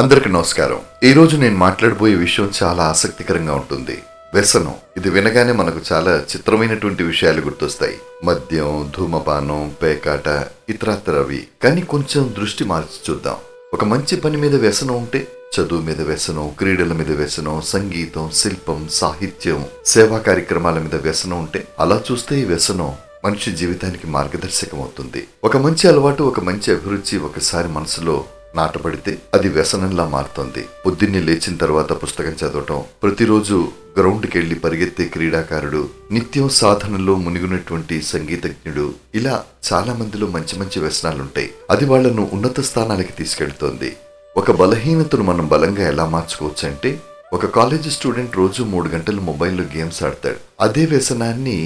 అందరికీ నమస్కారం. ఈరోజు నేను మాట్లాడబోయే విషయం చాలా ఆసక్తికరంగా ఉంటుంది. వ్యసనం. ఇది వినగానే మనకు చాలా చిత్రమైనటువంటి విషయాలు గుర్తొస్తాయి. మద్యం, ధూమపానం, పేకాట, ఇతరత్రవి. కానీ కొంచెం దృష్టి మార్చి చూద్దాం. ఒక మంచి పని మీద వ్యసనం ఉంటే, చదువు మీద వ్యసనం, క్రీడల మీద వ్యసనం, సంగీతం, శిల్పం, సాహిత్యం, సేవా కార్యక్రమాల మీద వ్యసనం ఉంటే, అలా చూస్తే ఈ వ్యసనం మనిషి జీవితానికి మార్గదర్శకం అవుతుంది. ఒక మంచి అలవాటు, ఒక మంచి అభిరుచి ఒకసారి మనసులో నాటబడితే అది వ్యసనంలా మారుతుంది. పొద్దున్నే లేచిన తర్వాత పుస్తకం చదవటం, ప్రతిరోజు గ్రౌండ్కి వెళ్లి పరిగెత్తే క్రీడాకారుడు, నిత్యం సాధనలో మునిగినటువంటి సంగీతజ్ఞుడు, ఇలా చాలా మందిలో మంచి మంచి వ్యసనాలుంటాయి. అది వాళ్లను ఉన్నత స్థానాలకి తీసుకెళ్తోంది. ఒక బలహీనతను మనం బలంగా ఎలా మార్చుకోవచ్చు అంటే, ఒక కాలేజ్ స్టూడెంట్ రోజు 3 గంటలు మొబైల్లో గేమ్స్ ఆడతాడు. అదే వ్యసనాన్ని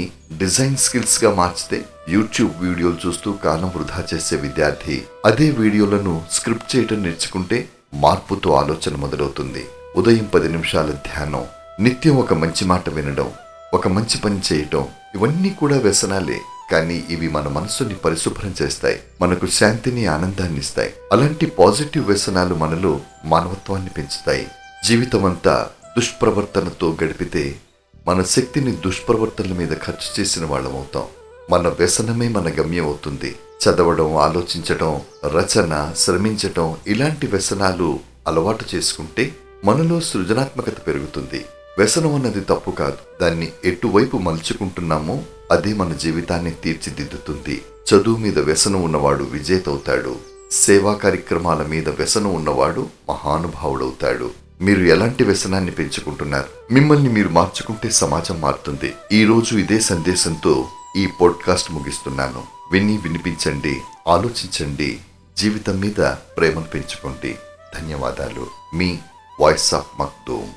డిజైన్ స్కిల్స్ గా మార్చితే, యూట్యూబ్ వీడియోలు చూస్తూ కాలం వృధా చేసే విద్యార్థి అదే వీడియోలను స్క్రిప్ట్ చేయటం నేర్చుకుంటే మార్పుతో ఆలోచన మొదలవుతుంది. ఉదయం 10 నిమిషాల ధ్యానం, నిత్యం ఒక మంచి మాట వినడం, ఒక మంచి పని చేయటం, ఇవన్నీ కూడా వ్యసనాలే. కానీ ఇవి మన మనసుని పరిశుభ్రం చేస్తాయి, మనకు శాంతిని, ఆనందాన్ని ఇస్తాయి. అలాంటి పాజిటివ్ వ్యసనాలు మనలో మానవత్వాన్ని పెంచుతాయి. జీవితమంతా దుష్ప్రవర్తనతో గడిపితే మన శక్తిని దుష్ప్రవర్తనల మీద ఖర్చు చేసిన వాళ్ళమవుతాం. మన వ్యసనమే మన గమ్యం అవుతుంది. చదవడం, ఆలోచించడం, రచన, శ్రమించటం, ఇలాంటి వ్యసనాలు అలవాటు చేసుకుంటే మనలో సృజనాత్మకత పెరుగుతుంది. వ్యసనం అన్నది తప్పు కాదు. దాన్ని ఎటువైపు మలుచుకుంటున్నామో అదే మన జీవితాన్ని తీర్చిదిద్దుతుంది. చదువు మీద వ్యసనం ఉన్నవాడు విజేత అవుతాడు. సేవా కార్యక్రమాల మీద వ్యసనం ఉన్నవాడు మహానుభావుడవుతాడు. మీరు ఎలాంటి వ్యసనాన్ని పెంచుకుంటున్నారు? మిమ్మల్ని మీరు మార్చుకుంటే సమాజం మారుతుంది. ఈ రోజు ఇదే సందేశంతో ఈ పోడ్కాస్ట్ ముగిస్తున్నాను. వినిపించండి, ఆలోచించండి, జీవితం మీద ప్రేమను పెంచుకోండి. ధన్యవాదాలు. మీ వాయిస్ ఆఫ్ మక్తూమ్.